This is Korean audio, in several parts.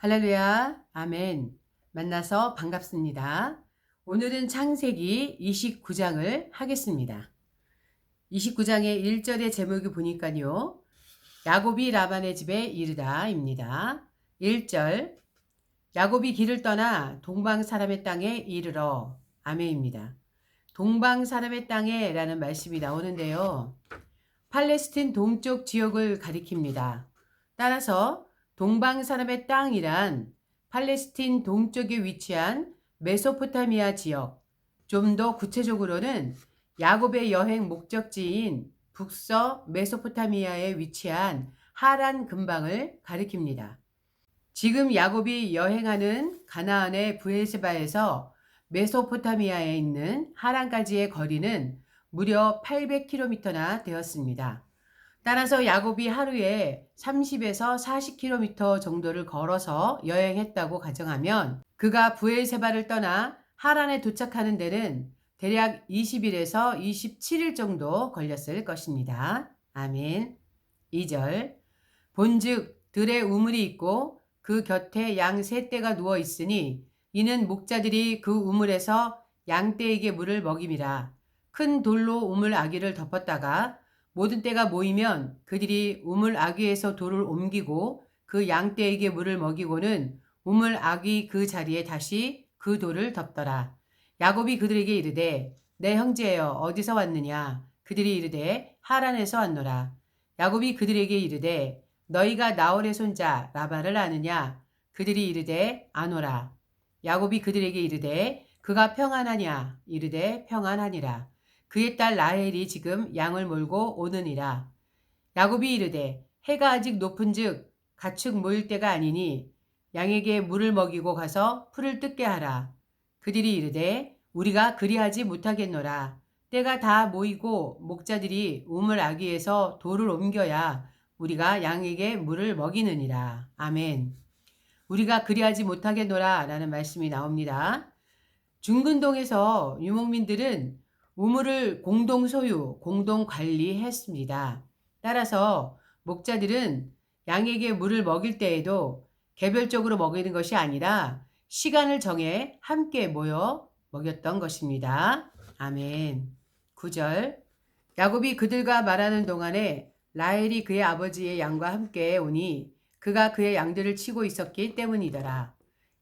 할렐루야, 아멘. 만나서 반갑습니다. 오늘은 창세기 29장을 하겠습니다. 29장의 1절의 제목이 보니까요, 야곱이 라반의 집에 이르다입니다. 1절, 야곱이 길을 떠나 동방 사람의 땅에 이르러, 아멘입니다. 동방 사람의 땅에 라는 말씀이 나오는데요, 팔레스틴 동쪽 지역을 가리킵니다. 따라서 동방 사람의 땅이란 팔레스틴 동쪽에 위치한 메소포타미아 지역, 좀 더 구체적으로는 야곱의 여행 목적지인 북서 메소포타미아에 위치한 하란 근방을 가리킵니다. 지금 야곱이 여행하는 가나안의 브에세바에서 메소포타미아에 있는 하란까지의 거리는 무려 800km나 되었습니다. 따라서 야곱이 하루에 30에서 40km 정도를 걸어서 여행했다고 가정하면 그가 브엘세바를 떠나 하란에 도착하는 데는 대략 20일에서 27일 정도 걸렸을 것입니다. 아멘. 2절, 본즉 들에 우물이 있고 그 곁에 양 세 떼가 누워 있으니 이는 목자들이 그 우물에서 양떼에게 물을 먹임이라. 큰 돌로 우물 아귀를 덮었다가 모든 떼가 모이면 그들이 우물 아귀에서 돌을 옮기고 그 양떼에게 물을 먹이고는 우물 아귀 그 자리에 다시 그 돌을 덮더라. 야곱이 그들에게 이르되 내 형제여 어디서 왔느냐? 그들이 이르되 하란에서 왔노라. 야곱이 그들에게 이르되 너희가 나홀의 손자 라반을 아느냐? 그들이 이르되 아노라. 야곱이 그들에게 이르되 그가 평안하냐? 이르되 평안하니라. 그의 딸 라헬이 지금 양을 몰고 오느니라. 야곱이 이르되 해가 아직 높은즉 가축 모일 때가 아니니 양에게 물을 먹이고 가서 풀을 뜯게 하라. 그들이 이르되 우리가 그리하지 못하겠노라. 때가 다 모이고 목자들이 우물 아귀에서 돌을 옮겨야 우리가 양에게 물을 먹이느니라. 아멘. 우리가 그리하지 못하겠노라 라는 말씀이 나옵니다. 중근동에서 유목민들은 우물을 공동 소유, 공동 관리했습니다. 따라서 목자들은 양에게 물을 먹일 때에도 개별적으로 먹이는 것이 아니라 시간을 정해 함께 모여 먹였던 것입니다. 아멘. 9절, 야곱이 그들과 말하는 동안에 라헬이 그의 아버지의 양과 함께 오니 그가 그의 양들을 치고 있었기 때문이더라.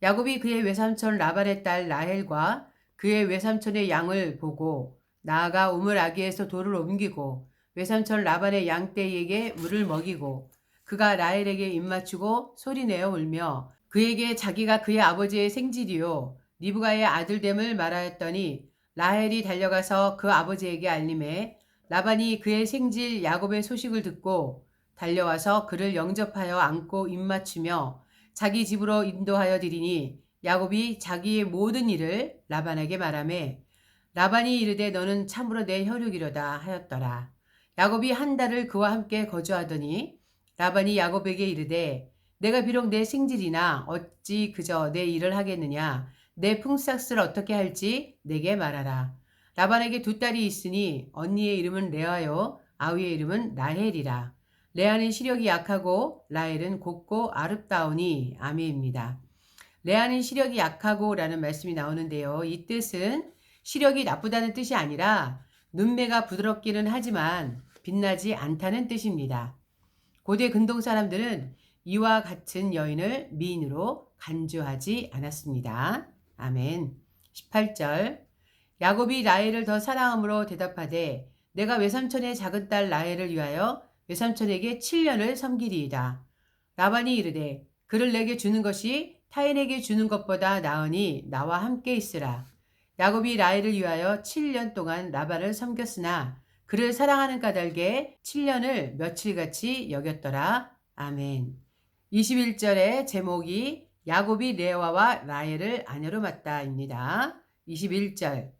야곱이 그의 외삼촌 라반의 딸 라헬과 그의 외삼촌의 양을 보고 나아가 우물 아귀에서 돌을 옮기고 외삼촌 라반의 양떼에게 물을 먹이고 그가 라헬에게 입맞추고 소리내어 울며 그에게 자기가 그의 아버지의 생질이요 리브가의 아들됨을 말하였더니 라헬이 달려가서 그 아버지에게 알림해 라반이 그의 생질 야곱의 소식을 듣고 달려와서 그를 영접하여 안고 입맞추며 자기 집으로 인도하여 드리니 야곱이 자기의 모든 일을 라반에게 말하매 라반이 이르되 너는 참으로 내 혈육이로다 하였더라. 야곱이 한 달을 그와 함께 거주하더니 라반이 야곱에게 이르되 내가 비록 내 생질이나 어찌 그저 내 일을 하겠느냐 내 품삯을 어떻게 할지 내게 말하라. 라반에게 두 딸이 있으니 언니의 이름은 레아요 아우의 이름은 라헬이라. 레아는 시력이 약하고 라헬은 곱고 아름다우니 아멘입니다. 레아는 시력이 약하고 라는 말씀이 나오는데요. 이 뜻은 시력이 나쁘다는 뜻이 아니라 눈매가 부드럽기는 하지만 빛나지 않다는 뜻입니다. 고대 근동 사람들은 이와 같은 여인을 미인으로 간주하지 않았습니다. 아멘. 18절, 야곱이 라헬을 더 사랑함으로 대답하되 내가 외삼촌의 작은 딸 라헬을 위하여 외삼촌에게 7년을 섬기리이다. 라반이 이르되 그를 내게 주는 것이 타인에게 주는 것보다 나으니 나와 함께 있으라. 야곱이 라헬을 위하여 7년 동안 라반을 섬겼으나 그를 사랑하는 까닭에 7년을 며칠같이 여겼더라. 아멘. 21절의 제목이 야곱이 레아와 라헬을 아내로 맞다입니다. 21절,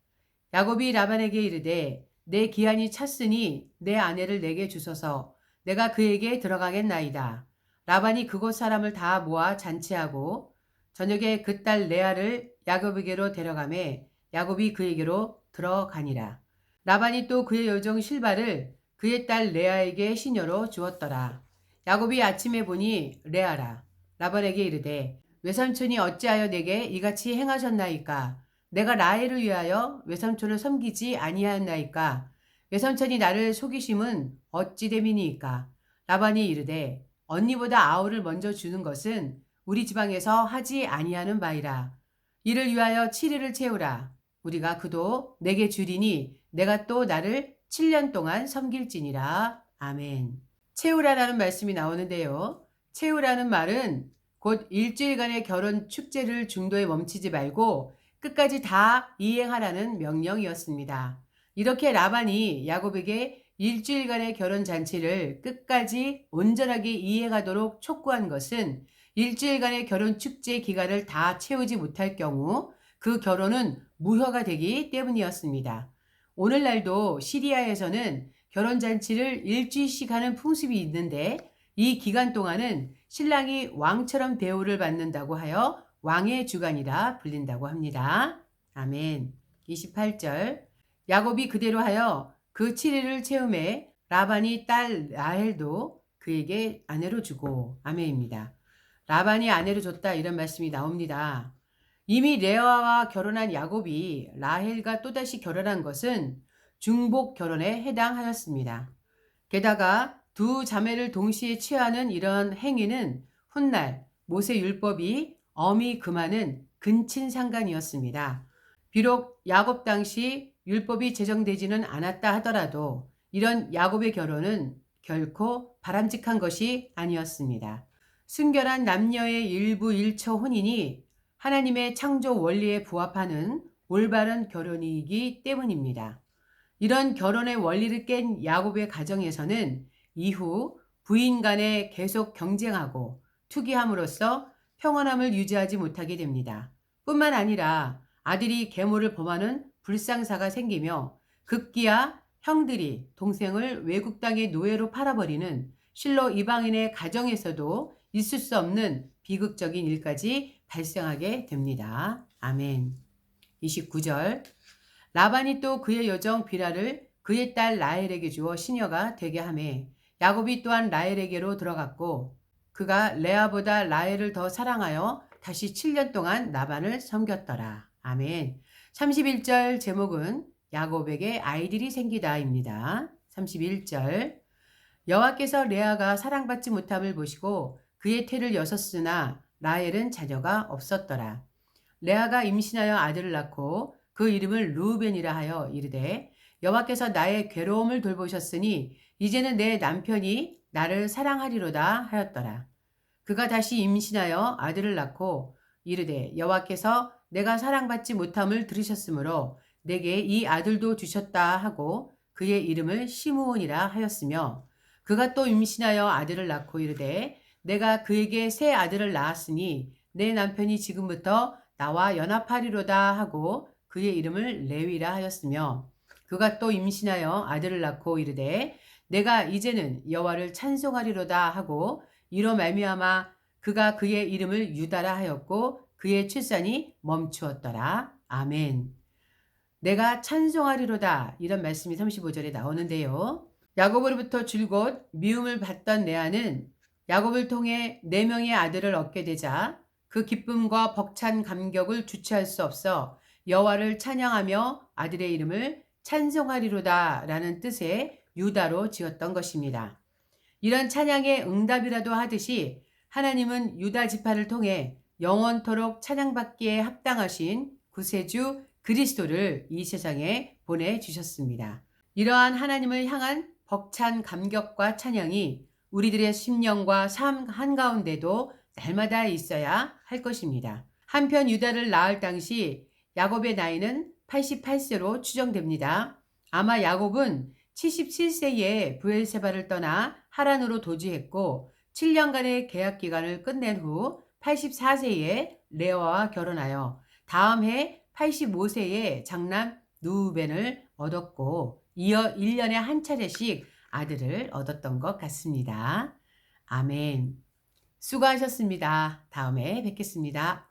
야곱이 라반에게 이르되 내 기한이 찼으니 내 아내를 내게 주소서 내가 그에게 들어가겠나이다. 라반이 그곳 사람을 다 모아 잔치하고 저녁에 그 딸 레아를 야곱에게로 데려가매 야곱이 그에게로 들어가니라. 라반이 또 그의 여종 실바를 그의 딸 레아에게 시녀로 주었더라. 야곱이 아침에 보니 레아라. 라반에게 이르되 외삼촌이 어찌하여 내게 이같이 행하셨나이까? 내가 라헬을 위하여 외삼촌을 섬기지 아니하였나이까? 외삼촌이 나를 속이심은 어찌 됨이니이까? 라반이 이르되 언니보다 아우를 먼저 주는 것은 우리 지방에서 하지 아니하는 바이라. 이를 위하여 7일을 채우라. 우리가 그도 내게 주리니 내가 또 나를 7년 동안 섬길지니라. 아멘. 채우라라는 말씀이 나오는데요. 채우라는 말은 곧 일주일간의 결혼 축제를 중도에 멈추지 말고 끝까지 다 이행하라는 명령이었습니다. 이렇게 라반이 야곱에게 일주일간의 결혼 잔치를 끝까지 온전하게 이행하도록 촉구한 것은 일주일간의 결혼 축제 기간을 다 채우지 못할 경우 그 결혼은 무효가 되기 때문이었습니다. 오늘날도 시리아에서는 결혼잔치를 일주일씩 하는 풍습이 있는데 이 기간 동안은 신랑이 왕처럼 대우를 받는다고 하여 왕의 주간이라 불린다고 합니다. 아멘. 28절 야곱이 그대로 하여 그 7일을 채우매 라반이 딸 라헬도 그에게 아내로 주고 아멘입니다. 라반이 아내로 줬다 이런 말씀이 나옵니다. 이미 레아와 결혼한 야곱이 라헬과 또다시 결혼한 것은 중복 결혼에 해당하였습니다. 게다가 두 자매를 동시에 취하는 이런 행위는 훗날 모세 율법이 엄히 금하는 근친상간이었습니다. 비록 야곱 당시 율법이 제정되지는 않았다 하더라도 이런 야곱의 결혼은 결코 바람직한 것이 아니었습니다. 순결한 남녀의 일부 일처 혼인이 하나님의 창조 원리에 부합하는 올바른 결혼이기 때문입니다. 이런 결혼의 원리를 깬 야곱의 가정에서는 이후 부인 간에 계속 경쟁하고 투기함으로써 평온함을 유지하지 못하게 됩니다. 뿐만 아니라 아들이 계모를 범하는 불상사가 생기며 급기야 형들이 동생을 외국 땅의 노예로 팔아버리는 실로 이방인의 가정에서도 있을 수 없는 비극적인 일까지 발생하게 됩니다. 아멘. 29절 라반이 또 그의 여종 비라를 그의 딸 라헬에게 주어 시녀가 되게 하매 야곱이 또한 라헬에게로 들어갔고 그가 레아보다 라헬을 더 사랑하여 다시 7년 동안 라반을 섬겼더라. 아멘. 31절 제목은 야곱에게 아이들이 생기다입니다. 31절 여호와께서 레아가 사랑받지 못함을 보시고 그의 태를 여섰으나 라헬은 자녀가 없었더라. 레아가 임신하여 아들을 낳고 그 이름을 르우벤이라 하여 이르되 여호와께서 나의 괴로움을 돌보셨으니 이제는 내 남편이 나를 사랑하리로다 하였더라. 그가 다시 임신하여 아들을 낳고 이르되 여호와께서 내가 사랑받지 못함을 들으셨으므로 내게 이 아들도 주셨다 하고 그의 이름을 시므온이라 하였으며 그가 또 임신하여 아들을 낳고 이르되 내가 그에게 새 아들을 낳았으니 내 남편이 지금부터 나와 연합하리로다 하고 그의 이름을 레위라 하였으며 그가 또 임신하여 아들을 낳고 이르되 내가 이제는 여호와를 찬송하리로다 하고 이로 말미암아 그가 그의 이름을 유다라 하였고 그의 출산이 멈추었더라. 아멘. 내가 찬송하리로다 이런 말씀이 35절에 나오는데요. 야곱으로부터 줄곧 미움을 받던 레아는 야곱을 통해 4명의 아들을 얻게 되자 그 기쁨과 벅찬 감격을 주체할 수 없어 여호와를 찬양하며 아들의 이름을 찬송하리로다 라는 뜻의 유다로 지었던 것입니다. 이런 찬양의 응답이라도 하듯이 하나님은 유다 지파를 통해 영원토록 찬양받기에 합당하신 구세주 그리스도를 이 세상에 보내주셨습니다. 이러한 하나님을 향한 벅찬 감격과 찬양이 우리들의 심령과 삶 한가운데도 날마다 있어야 할 것입니다. 한편 유다를 낳을 당시 야곱의 나이는 88세로 추정됩니다. 아마 야곱은 77세에 브엘세바를 떠나 하란으로 도주했고 7년간의 계약 기간을 끝낸 후 84세에 레아와 결혼하여 다음 해 85세에 장남 누벤을 얻었고 이어 1년에 한 차례씩 아들을 얻었던 것 같습니다. 아멘. 수고하셨습니다. 다음에 뵙겠습니다.